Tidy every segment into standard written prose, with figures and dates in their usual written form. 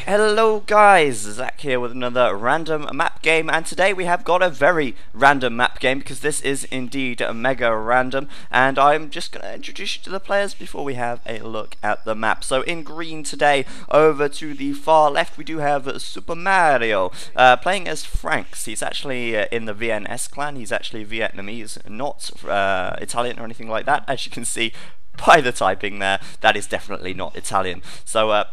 Hello guys, Zach here with another random map game, and today we have got a very random map game because this is indeed a mega random, and I'm just going to introduce you to the players before we have a look at the map. So in green today, over to the far left, we do have Super Mario playing as Franks. He's actually in the VNS clan. He's actually Vietnamese, not Italian or anything like that. As you can see by the typing there, that is definitely not Italian. So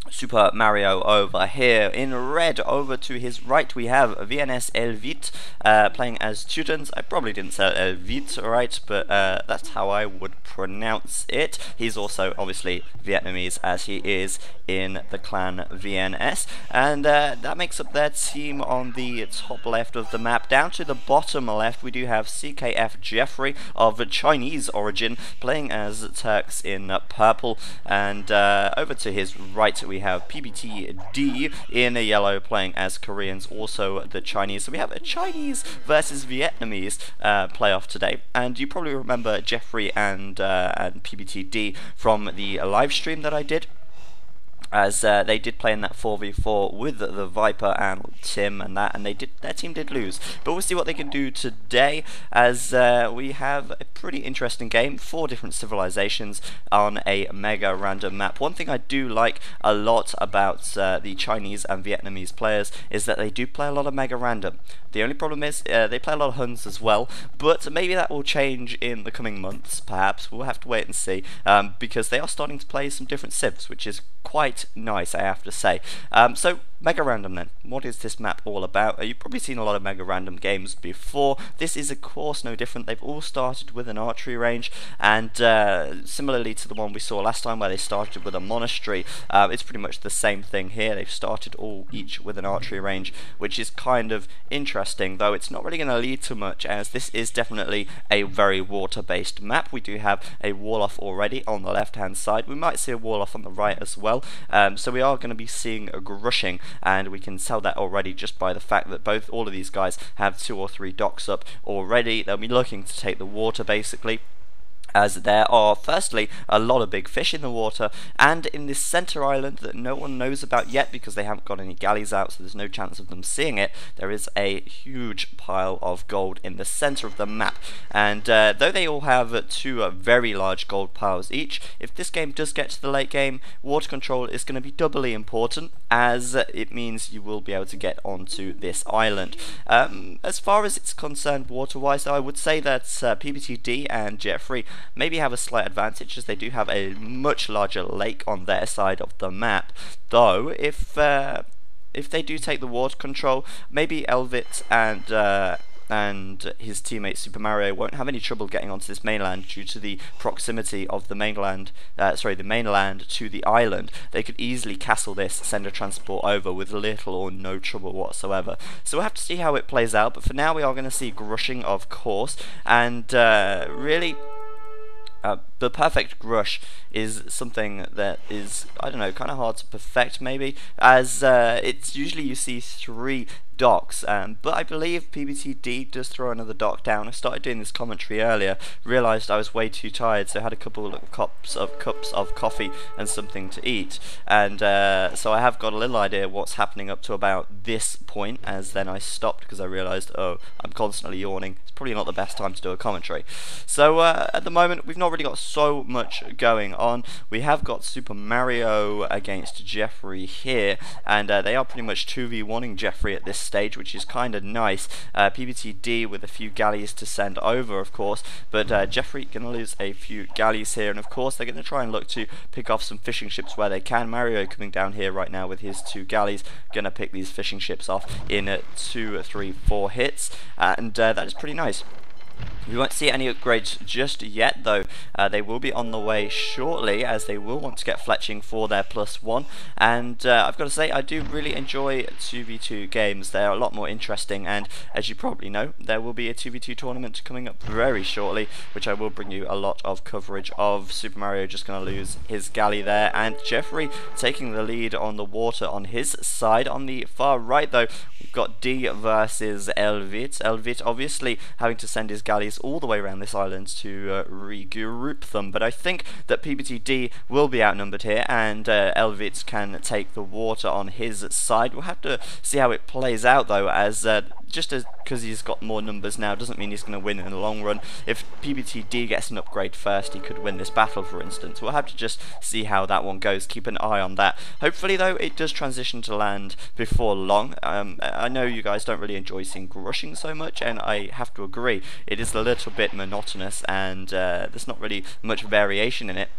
Super Mario over here. In red, over to his right, we have VNS Elvit playing as students. I probably didn't say Elvit right, but that's how I would pronounce it. He's also obviously Vietnamese, as he is in the clan VNS, and that makes up their team on the top left of the map. Down to the bottom left, we do have CKF Jeffrey of Chinese origin playing as Turks in purple, and over to his right we have PBTD in yellow playing as Koreans, also the Chinese. So we have a Chinese versus Vietnamese playoff today, and you probably remember Jeffrey and PBTD from the live stream that I did, as they did play in that 4v4 with the Viper and Tim and that, and their team did lose. But we'll see what they can do today, as we have a pretty interesting game, 4 different civilizations on a mega random map. One thing I do like a lot about the Chinese and Vietnamese players is that they do play a lot of mega random. The only problem is they play a lot of Huns as well, but maybe that will change in the coming months, perhaps. We'll have to wait and see, because they are starting to play some different civs, which is quite nice, I have to say. So mega random then, what is this map all about? You've probably seen a lot of mega random games before. This is of course no different. They've all started with an archery range, and similarly to the one we saw last time where they started with a monastery, it's pretty much the same thing here. They've started each with an archery range, which is kind of interesting, though it's not really going to lead to much, as this is definitely a very water based map. We do have a wall off already on the left hand side. We might see a wall off on the right as well. So we are going to be seeing a grushing, and we can tell that already just by the fact that all of these guys have 2 or 3 docks up already. They'll be looking to take the water basically, as there are firstly a lot of big fish in the water, and in this center island that no one knows about yet because they haven't got any galleys out, so there's no chance of them seeing it, there is a huge pile of gold in the center of the map. And though they all have 2 very large gold piles each, if this game does get to the late game, water control is going to be doubly important, as it means you will be able to get onto this island. As far as it's concerned water wise, though, I would say that PBTD and Jeffrey maybe have a slight advantage, as they do have a much larger lake on their side of the map. Though if they do take the water control, maybe Elvit and his teammate Super Mario won't have any trouble getting onto this mainland due to the proximity of the mainland to the island. They could easily castle this, send a transport over with little or no trouble whatsoever. So we'll have to see how it plays out, but for now we are going to see grushing, of course, and really the perfect grush is something that is, I don't know, kind of hard to perfect maybe, as it's usually you see 3 docks, but I believe PBTD does throw another dock down. I started doing this commentary earlier, realised I was way too tired, so I had a couple of cups of coffee and something to eat, and so I have got a little idea what's happening up to about this point, as then I stopped because I realised, oh, I'm constantly yawning. It's probably not the best time to do a commentary. So at the moment we've not really got so much going on. We have got Super Mario against Jeffrey here, and they are pretty much 2v1ing Jeffrey at this stage, which is kind of nice. PBTD with a few galleys to send over, of course, but Jeffrey gonna lose a few galleys here, and of course they're gonna try and look to pick off some fishing ships where they can. Mario coming down here right now with his 2 galleys, gonna pick these fishing ships off in 2, 3, 4 hits, and that is pretty nice. We won't see any upgrades just yet, though. They will be on the way shortly, as they will want to get fletching for their +1. And I've got to say, I do really enjoy 2v2 games. They're a lot more interesting, and as you probably know, there will be a 2v2 tournament coming up very shortly, which I will bring you a lot of coverage of. Super Mario just going to lose his galley there, and Jeffrey taking the lead on the water on his side. On the far right, though, we've got D versus Elvit. Elvit obviously having to send his galleys galleys all the way around this island to regroup them. But I think that PBTD will be outnumbered here, and Elvit can take the water on his side. We'll have to see how it plays out, though, as just because he's got more numbers now doesn't mean he's going to win in the long run. If PBTD gets an upgrade first, he could win this battle, for instance. We'll have to just see how that one goes. Keep an eye on that. Hopefully, though, it does transition to land before long. I know you guys don't really enjoy seeing rushing so much, and I have to agree, it is a little bit monotonous, and there's not really much variation in it.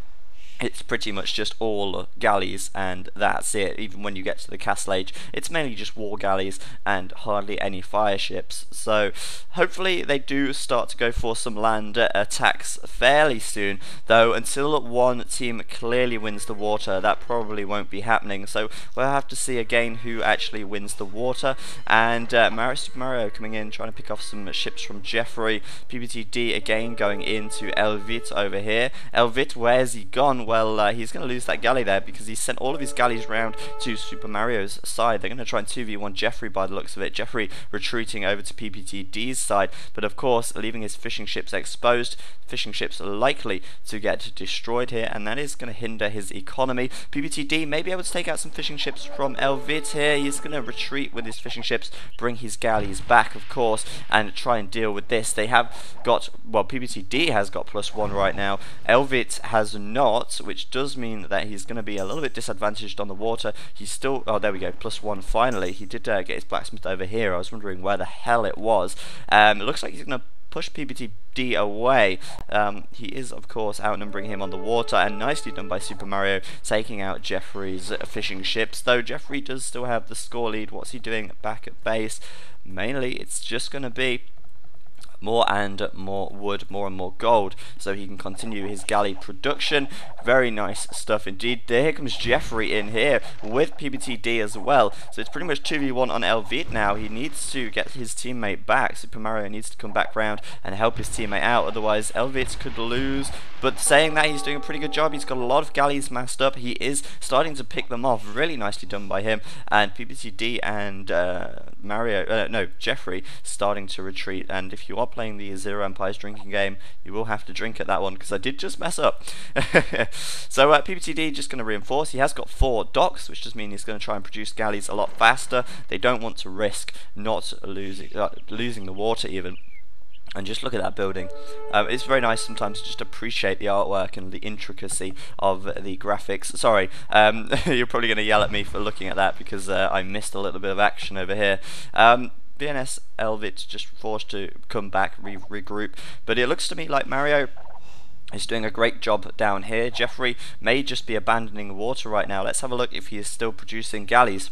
It's pretty much just all galleys, and that's it. Even when you get to the Castle Age, it's mainly just war galleys and hardly any fire ships. So hopefully they do start to go for some land attacks fairly soon, though until one team clearly wins the water, that probably won't be happening. So we'll have to see again who actually wins the water. And Super Mario coming in, trying to pick off some ships from Jeffrey. PBTD again going into Elvit over here. Elvit, where's he gone? Well, he's going to lose that galley there because he sent all of his galleys round to Super Mario's side. They're going to try and 2v1 Jeffrey by the looks of it. Jeffrey retreating over to PBTD's side, but of course leaving his fishing ships exposed. Fishing ships are likely to get destroyed here, and that is going to hinder his economy. PBTD may be able to take out some fishing ships from Elvit here. He's going to retreat with his fishing ships, bring his galleys back, of course, and try and deal with this. They have got, well, PBTD has got +1 right now. Elvit has not, which does mean that he's going to be a little bit disadvantaged on the water. He's still, oh, there we go, +1 finally. He did get his blacksmith over here. I was wondering where the hell it was. It looks like he's going to push PBTD away. He is, of course, outnumbering him on the water, and nicely done by Super Mario, taking out Jeffrey's fishing ships, though Jeffrey does still have the score lead. What's he doing back at base? Mainly, it's just going to be more and more wood, more and more gold, so he can continue his galley production. Very nice stuff indeed. Here comes Jeffrey in here with PBTD as well, so it's pretty much 2v1 on Elvit now. He needs to get his teammate back. Super Mario needs to come back round and help his teammate out, otherwise Elvit could lose. But saying that, he's doing a pretty good job. He's got a lot of galleys massed up. He is starting to pick them off. Really nicely done by him. And PBTD and Jeffrey starting to retreat. And if you are playing the ZeroEmpires drinking game, you will have to drink at that one, because I did just mess up. So PBTD just going to reinforce. He has got 4 docks, which does mean he's going to try and produce galleys a lot faster. They don't want to risk not losing the water even. And just look at that building. It's very nice sometimes to just appreciate the artwork and the intricacy of the graphics. Sorry, you're probably going to yell at me for looking at that because I missed a little bit of action over here. VNS Elvit just forced to come back, regroup. But it looks to me like Mario is doing a great job down here. Jeffrey may just be abandoning water right now. Let's have a look if he is still producing galleys.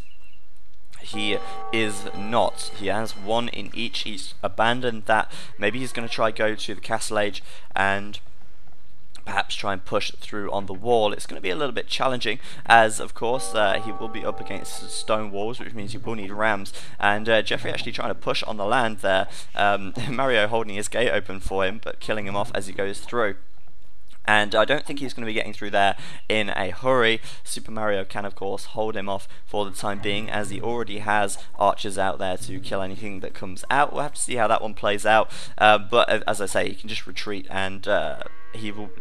He is not. He has 1 in each. He's abandoned that. Maybe he's going to try go to the Castle Age and perhaps try and push through on the wall. It's going to be a little bit challenging, as of course he will be up against stone walls, which means he will need rams. And Jeffrey actually trying to push on the land there. Mario holding his gate open for him, but killing him off as he goes through. And I don't think he's going to be getting through there in a hurry. Super Mario can, of course, hold him off for the time being, as he already has archers out there to kill anything that comes out. We'll have to see how that one plays out. But as I say, he can just retreat, and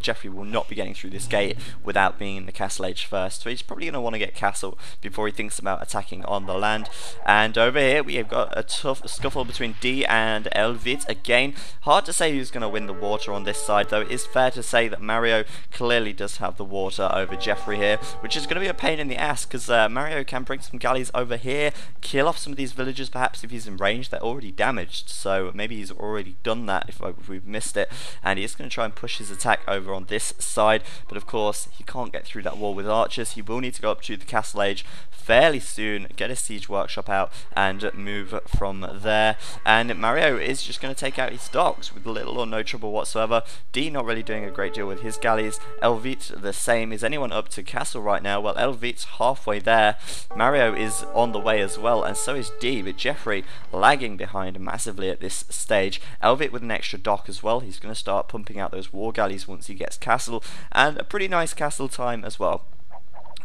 Jeffrey will not be getting through this gate without being in the Castle Age first. So he's probably going to want to get castle before he thinks about attacking on the land. And over here we have got a tough scuffle between D and Elvit. Again, hard to say who's going to win the water on this side, though it is fair to say that Mario clearly does have the water over Jeffrey here, which is going to be a pain in the ass, because Mario can bring some galleys over here, kill off some of these villagers perhaps if he's in range. They're already damaged, so maybe he's already done that if we've missed it, and he's going to try and push his attack over on this side. But of course he can't get through that wall with archers. He will need to go up to the Castle Age fairly soon, get his siege workshop out and move from there. And Mario is just going to take out his docks with little or no trouble whatsoever. D not really doing a great deal with his galleys. Elvit the same. Is anyone up to castle right now? Well, Elvit's halfway there. Mario is on the way as well, and so is D, but Jeffrey lagging behind massively at this stage. Elvit with an extra dock as well. He's going to start pumping out those war galleys once he gets castle, and a pretty nice castle time as well.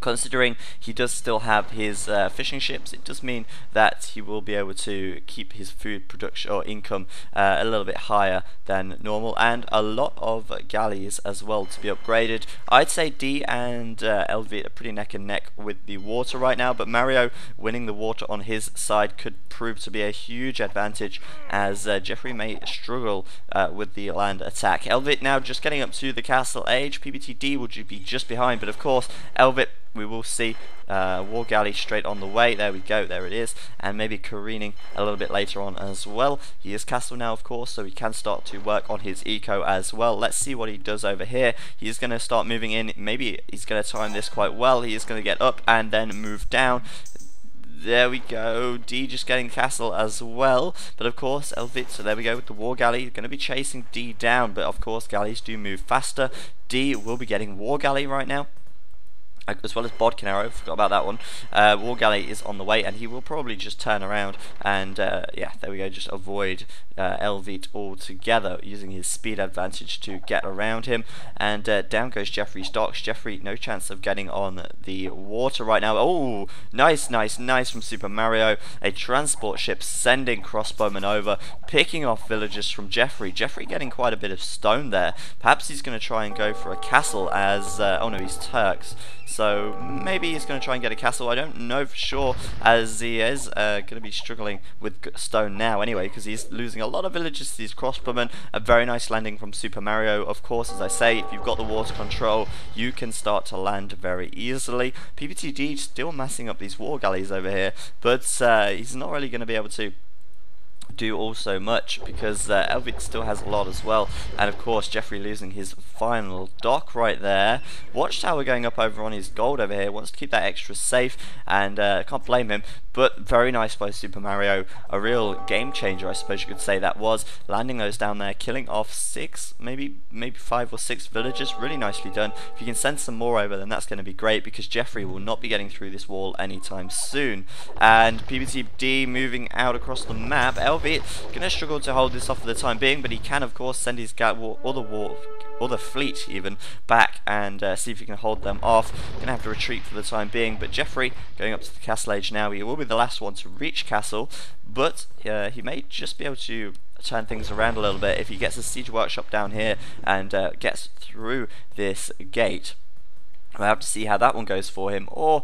Considering he does still have his fishing ships, it does mean that he will be able to keep his food production or income a little bit higher than normal, and a lot of galleys as well to be upgraded. I'd say D and Elvit are pretty neck and neck with the water right now, but Mario winning the water on his side could prove to be a huge advantage, as Jeffrey may struggle with the land attack. Elvit now just getting up to the castle age. PBTD will be just behind, but of course Elvit, we will see war galley straight on the way. There we go, there it is, and maybe careening a little bit later on as well. He is castle now, of course, so he can start to work on his eco as well. Let's see what he does over here. He is going to start moving in. Maybe he's going to time this quite well. He is going to get up and then move down. There we go, D just getting castle as well, but of course Elvit, so there we go with the war galley, going to be chasing D down, but of course galleys do move faster. D will be getting war galley right now, as well as Bodkin Arrow, forgot about that one. War Galley is on the way, and he will probably just turn around and, yeah, there we go, just avoid Elvit altogether, using his speed advantage to get around him. And down goes Jeffrey's docks. Jeffrey, no chance of getting on the water right now. Oh, nice, nice, nice from Super Mario. A transport ship sending crossbowmen over, picking off villagers from Jeffrey. Jeffrey getting quite a bit of stone there. Perhaps he's going to try and go for a castle as, oh no, he's Turks. So maybe he's going to try and get a castle. I don't know for sure, as he is going to be struggling with stone now anyway, because he's losing a lot of villages to these crossbowmen. A very nice landing from Super Mario. Of course, as I say, if you've got the water control, you can start to land very easily. PBTD still massing up these war galleys over here, but he's not really going to be able to do all so much, because Elvit still has a lot as well, and of course Jeffrey losing his final dock right there. Watchtower going up over on his gold over here, wants to keep that extra safe, and can't blame him, but very nice by Super Mario. A real game changer, I suppose you could say that was, landing those down there, killing off 6, maybe 5 or 6 villagers. Really nicely done. If you can send some more over, then that's going to be great, because Jeffrey will not be getting through this wall anytime soon. And PBTD moving out across the map. Elvit going to struggle to hold this off for the time being, but he can of course send his or the fleet even back and see if he can hold them off. Gonna have to retreat for the time being, but Jeffrey going up to the castle age now. He will be the last one to reach castle, but he may just be able to turn things around a little bit if he gets a siege workshop down here and gets through this gate. We'll have to see how that one goes for him, or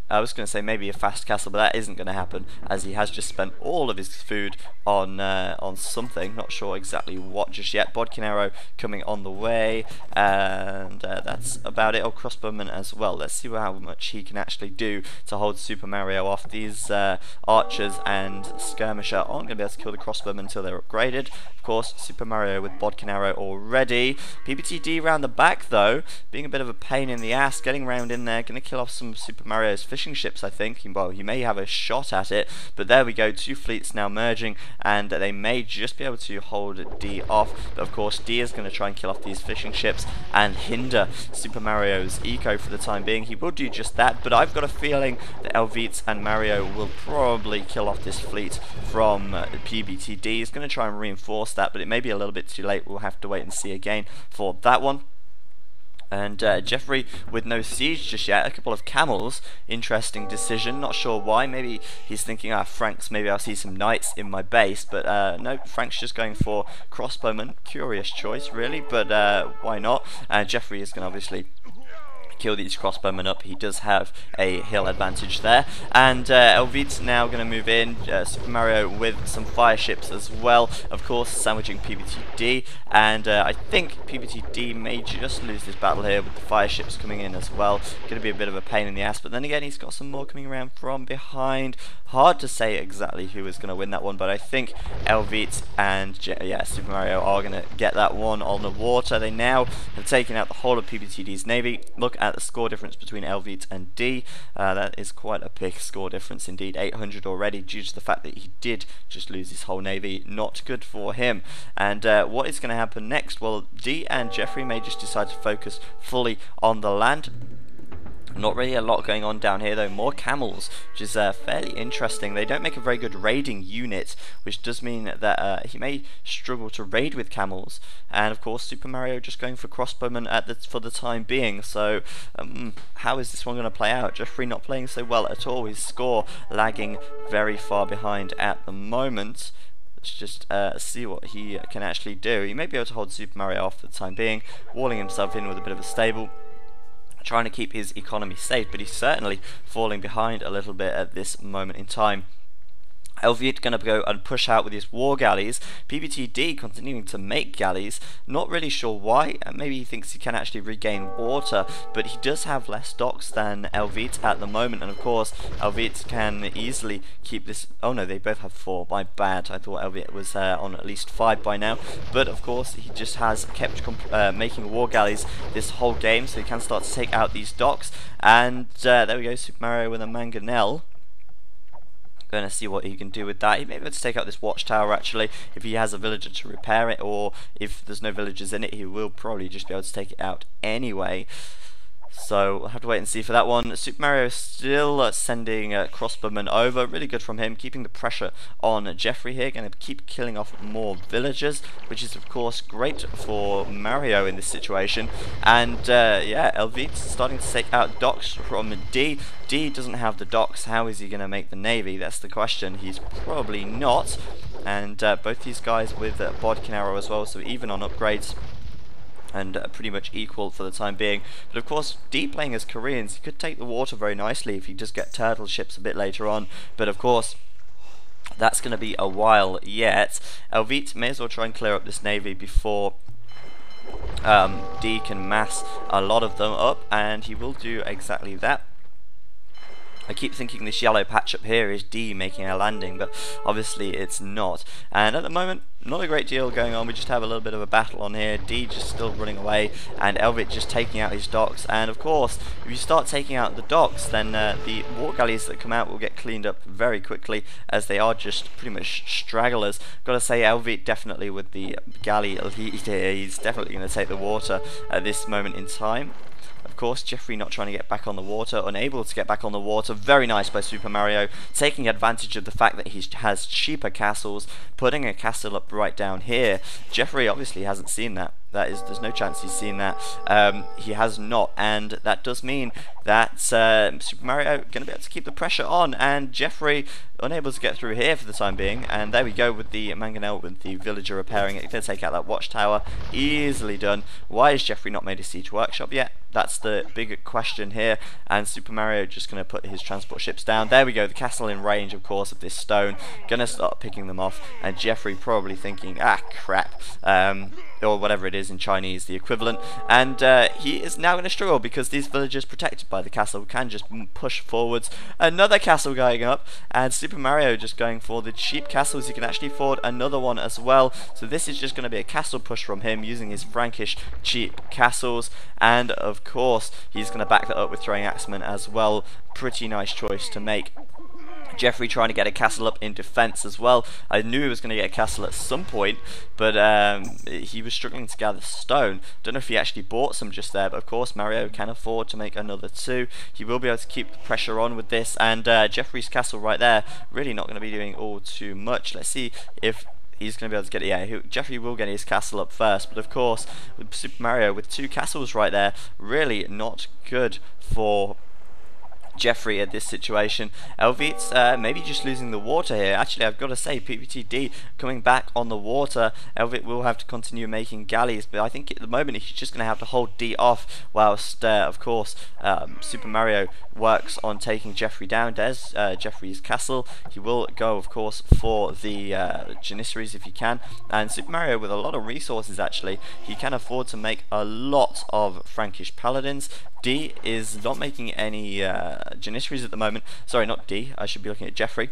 I was going to say maybe a fast castle, but that isn't going to happen, as he has just spent all of his food on something. Not sure exactly what just yet. Bodkin Arrow coming on the way, and that's about it. Oh, crossbowman as well. Let's see how much he can actually do to hold Super Mario off. These archers and skirmisher aren't going to be able to kill the crossbowmen until they're upgraded. Of course, Super Mario with Bodkin Arrow already. PBTD round the back though, being a bit of a pain in the ass, getting round in there, going to kill off some Super Mario's fishing ships, I think. Well, he may have a shot at it, but there we go, 2 fleets now merging, and they may just be able to hold D off. But of course, D is going to try and kill off these fishing ships and hinder Super Mario's eco for the time being. He will do just that, but I've got a feeling that Elvit and Mario will probably kill off this fleet from PBTD. He's going to try and reinforce that, but it may be a little bit too late. We'll have to wait and see again for that one. And Jeffrey with no siege just yet, a couple of camels, interesting decision, not sure why. Maybe he's thinking, Franks, maybe I'll see some knights in my base, but no, Frank's just going for crossbowmen. Curious choice really, but why not? Jeffrey is going to obviously kill these crossbowmen up. He does have a hill advantage there, and Elvit's now going to move in. Super Mario with some fire ships as well, of course, sandwiching PBTD, and I think PBTD may just lose this battle here with the fire ships coming in as well. Going to be a bit of a pain in the ass, but then again he's got some more coming around from behind. Hard to say exactly who is going to win that one, but I think Elvit and Super Mario are going to get that one on the water. They now have taken out the whole of PBTD's navy. Look at the score difference between Elvit and D. That is quite a big score difference indeed, 800 already, due to the fact that he did just lose his whole navy. Not good for him. And what is going to happen next? Well, D and Jeffrey may just decide to focus fully on the land. Not really a lot going on down here though. More camels, which is fairly interesting. They don't make a very good raiding unit, which does mean that he may struggle to raid with camels. And of course, Super Mario just going for crossbowmen for the time being. So how is this one going to play out? Jeffrey not playing so well at all. His score lagging very far behind at the moment. Let's just see what he can actually do. He may be able to hold Super Mario off for the time being, walling himself in with a bit of a stable, trying to keep his economy safe, but he's certainly falling behind a little bit at this moment in time. Elviet going to go and push out with his war galleys. PBTD continuing to make galleys. Not really sure why. Maybe he thinks he can actually regain water, but he does have less docks than Elviet at the moment. And of course, Elviet can easily keep this. Oh no, they both have 4. My bad. I thought Elviet was on at least 5 by now. But of course, he just has kept making war galleys this whole game, so he can start to take out these docks. And there we go, Super Mario with a mangonel. Going to see what he can do with that. He may be able to take out this watchtower actually, if he has a villager to repair it, or if there's no villagers in it, he will probably just be able to take it out anyway. So we'll have to wait and see for that one. Super Mario still sending crossbowmen over. Really good from him, keeping the pressure on Jeffrey here. Going to keep killing off more villagers, which is of course great for Mario in this situation. And yeah, Elvit starting to take out docks from D. D doesn't have the docks. How is he going to make the navy? That's the question. He's probably not. And both these guys with Bodkin Arrow as well, so even on upgrades, and pretty much equal for the time being. But of course, D playing as Koreans, he could take the water very nicely if he does get turtle ships a bit later on. But of course, that's going to be a while yet. Elvit may as well try and clear up this navy before D can mass a lot of them up, and he will do exactly that. I keep thinking this yellow patch up here is D making a landing, but obviously it's not. And at the moment, not a great deal going on. We just have a little bit of a battle on here. D just still running away, and Elvit just taking out his docks. And of course, if you start taking out the docks, then the war galleys that come out will get cleaned up very quickly, as they are just pretty much stragglers. Got to say, Elvit definitely with the galley, he's definitely going to take the water at this moment in time. Of course, Jeffrey not trying to get back on the water, unable to get back on the water. Very nice by Super Mario, taking advantage of the fact that he has cheaper castles, putting a castle up right down here. Jeffrey obviously hasn't seen that. There's no chance he's seen that. He has not, and that does mean that Super Mario going to be able to keep the pressure on, and Jeffrey unable to get through here for the time being. And there we go with the mangonel, with the villager repairing it. Going to take out that watchtower, easily done. Why has Jeffrey not made a siege workshop yet? That's the big question here. And Super Mario just going to put his transport ships down. There we go, the castle in range, of course, of this stone. Going to start picking them off, and Jeffrey probably thinking, ah, crap. Or whatever it is in Chinese, the equivalent. And he is now going to struggle, because these villagers protected by the castle can just push forwards. Another castle going up, and Super Mario just going for the cheap castles. He can actually afford another one as well. So this is just going to be a castle push from him, using his Frankish cheap castles. And of course, he's going to back that up with throwing axemen as well. Pretty nice choice to make. Jeffrey trying to get a castle up in defense as well. I knew he was going to get a castle at some point, but he was struggling to gather stone. Don't know if he actually bought some just there, but of course Mario can afford to make another 2. He will be able to keep the pressure on with this, and Jeffrey's castle right there really not going to be doing all too much. Let's see if he's going to be able to get it. Yeah, Jeffrey will get his castle up first, but of course with Super Mario with 2 castles right there, really not good for Jeffrey at this situation. Elvit's maybe just losing the water here. Actually, I've got to say, PPTD coming back on the water. Elvit will have to continue making galleys, but I think at the moment he's just going to have to hold D off, whilst of course Super Mario works on taking Jeffrey down. There's Jeffrey's castle. He will go, of course, for the Janissaries if he can, and Super Mario with a lot of resources actually, he can afford to make a lot of Frankish paladins. D is not making any Janissaries at the moment. Sorry, not D. I should be looking at Jeffrey.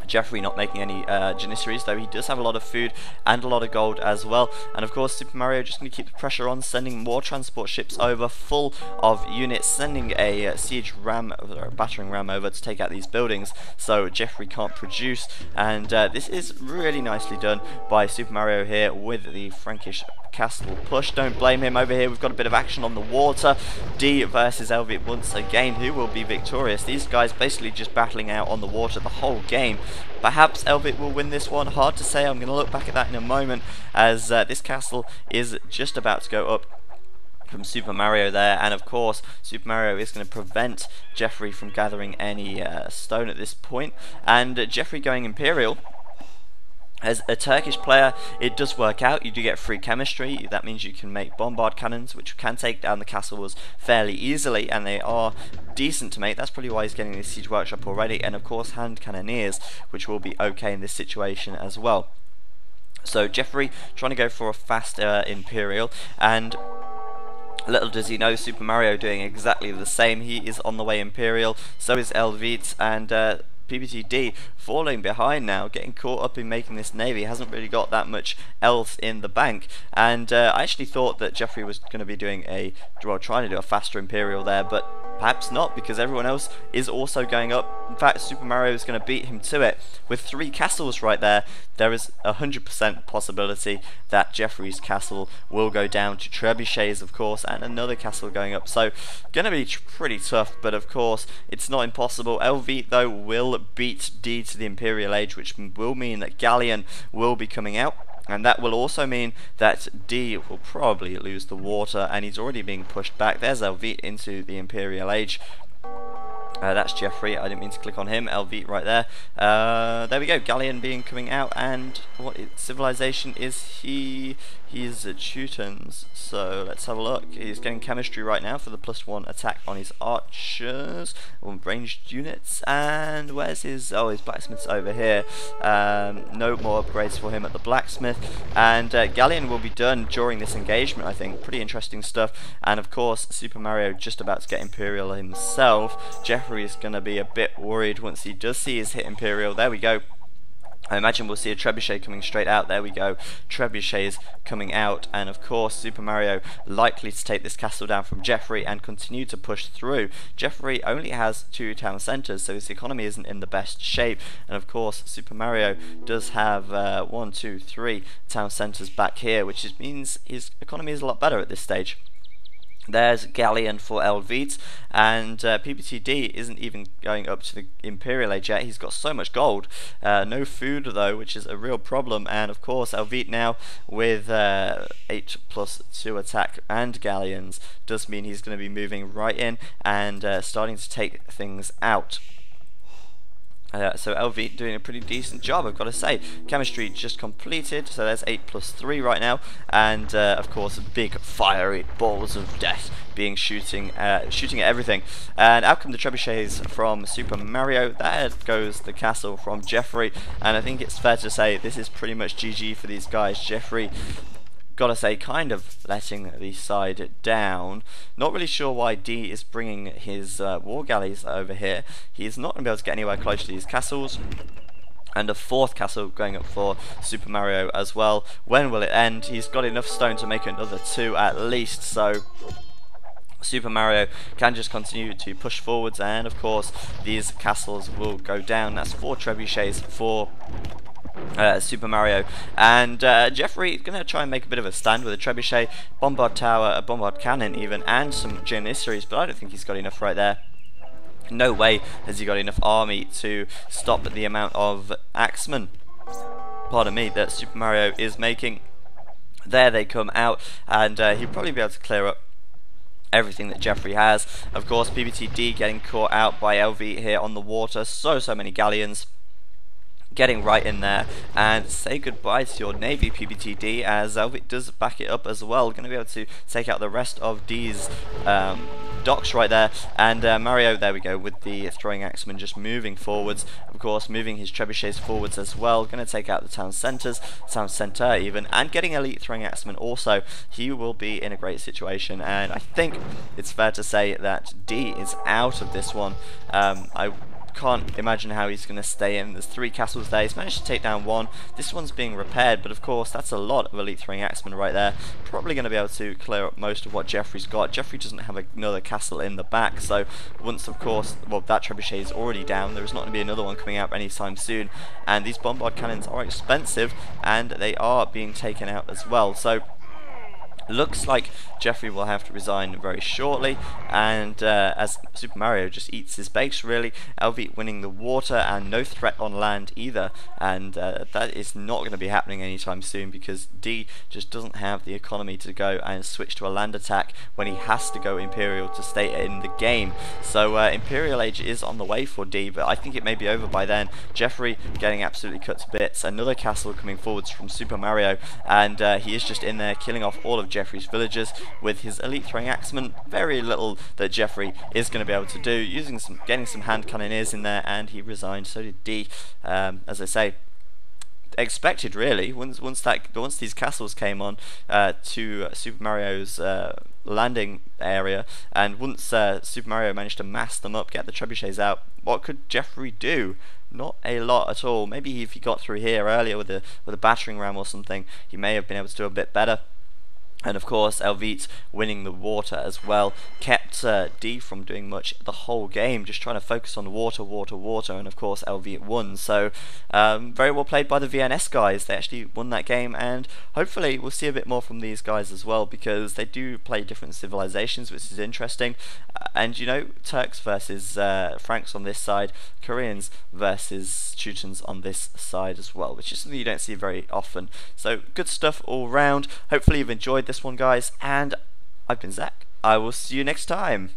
Jeffrey not making any Janissaries, though he does have a lot of food and a lot of gold as well. And of course, Super Mario just going to keep the pressure on, sending more transport ships over, full of units, sending a siege ram, or a battering ram over to take out these buildings, so Jeffrey can't produce. And this is really nicely done by Super Mario here with the Frankish that castle push. Don't blame him over here. We've got a bit of action on the water. D versus Elvit once again. Who will be victorious? These guys basically just battling out on the water the whole game. Perhaps Elvit will win this one. Hard to say. I'm going to look back at that in a moment, as this castle is just about to go up from Super Mario there, and of course Super Mario is going to prevent Jeffrey from gathering any stone at this point, and Jeffrey going Imperial. As a Turkish player, it does work out. You do get free chemistry. That means you can make bombard cannons, which can take down the castles fairly easily, and they are decent to make. That's probably why he's getting this siege workshop already, and of course hand cannoneers, which will be okay in this situation as well. So Jeffrey trying to go for a faster Imperial, and little does he know, Super Mario doing exactly the same. He is on the way Imperial, so is Elvit, and PBTD falling behind now, getting caught up in making this navy. Hasn't really got that much else in the bank, and I actually thought that Jeffrey was going to be doing trying to do a faster Imperial there, but perhaps not, because everyone else is also going up. In fact, Super Mario is going to beat him to it. With 3 castles right there, there is a 100% possibility that Jeffrey's castle will go down to trebuchets, of course, and another castle going up. So, going to be pretty tough, but of course, it's not impossible. LV, though, will beat D to the Imperial Age, which will mean that Galleon will be coming out. And that will also mean that D will probably lose the water, and he's already being pushed back. There's Elvit into the Imperial Age. That's Jeffrey. I didn't mean to click on him. Elvit right there. There we go. Galleon coming out, and what civilization is he? He's at Teutons. So let's have a look. He's getting chemistry right now for the +1 attack on his archers, on ranged units. And where's his? Oh, his blacksmith's over here. No more upgrades for him at the blacksmith. And Galleon will be done during this engagement, I think. Pretty interesting stuff. And of course, Super Mario just about to get Imperial himself. Jeffrey is going to be a bit worried once he does see his hit Imperial. There we go. I imagine we'll see a trebuchet coming straight out. There we go. Trebuchets coming out, and of course Super Mario likely to take this castle down from Jeffrey and continue to push through. Jeffrey only has 2 town centres, so his economy isn't in the best shape, and of course Super Mario does have 1, 2, 3 town centres back here, which means his economy is a lot better at this stage. There's Galleon for Elvit, and PBTD isn't even going up to the Imperial Age yet. He's got so much gold. No food though, which is a real problem. And of course Elvit now with 8+2 attack and Galleons does mean he's going to be moving right in and starting to take things out. So Elvit doing a pretty decent job, I've got to say. Chemistry just completed, so there's 8+3 right now, and of course big fiery balls of death being shooting at everything. And out come the trebuchets from Super Mario. There goes the castle from Jeffrey, and I think it's fair to say this is pretty much GG for these guys. Jeffrey, gotta say, kind of letting the side down. Not really sure why D is bringing his war galleys over here. He's not going to be able to get anywhere close to these castles. And a 4th castle going up for Super Mario as well. When will it end? He's got enough stone to make another 2 at least, so Super Mario can just continue to push forwards, and of course these castles will go down. That's 4 trebuchets for Super Mario, and Jeffrey is going to try and make a bit of a stand with a trebuchet, bombard tower, a bombard cannon even, and some janissaries, but I don't think he's got enough right there. No way has he got enough army to stop the amount of axemen, pardon me, that Super Mario is making. There they come out, and he'll probably be able to clear up everything that Jeffrey has. Of course PBTD getting caught out by LV here on the water. So many galleons getting right in there, and say goodbye to your navy, PBTD, as Elvit does back it up as well. Going to be able to take out the rest of D's docks right there, and Mario, there we go, with the throwing axeman just moving forwards, of course moving his trebuchets forwards as well. Going to take out the town centre even, and getting elite throwing axeman also. He will be in a great situation, and I think it's fair to say that D is out of this one. I can't imagine how he's going to stay in. There's 3 castles there. He's managed to take down 1. This one's being repaired, but of course that's a lot of elite throwing axemen right there. Probably going to be able to clear up most of what Jeffrey's got. Jeffrey doesn't have another castle in the back, so once, of course, well, that trebuchet is already down, there's not going to be another one coming out anytime soon, and these bombard cannons are expensive, and they are being taken out as well. So Looks like Jeffrey will have to resign very shortly, and as Super Mario just eats his base really, LV winning the water and no threat on land either, and that is not going to be happening anytime soon because D just doesn't have the economy to go and switch to a land attack when he has to go Imperial to stay in the game. So Imperial Age is on the way for D, but I think it may be over by then. Jeffrey getting absolutely cut to bits, another castle coming forwards from Super Mario, and he is just in there killing off all of Jeffrey's villagers with his elite throwing axeman. Very little that Jeffrey is going to be able to do, getting some hand cannoneers in there, and he resigned. So did D. As I say, expected really. Once these castles came on to Super Mario's landing area, and once Super Mario managed to mass them up, get the trebuchets out, what could Jeffrey do? Not a lot at all. Maybe if he got through here earlier with a battering ram or something, he may have been able to do a bit better. And of course, Elvite winning the water as well kept D from doing much the whole game, just trying to focus on water, and of course Elvite won. So very well played by the VNS guys. They actually won that game, and hopefully we'll see a bit more from these guys as well, because they do play different civilizations, which is interesting. And you know, Turks versus Franks on this side, Koreans versus Teutons on this side as well, which is something you don't see very often. So good stuff all round. Hopefully you've enjoyed this one, guys, and I've been Zach. I will see you next time.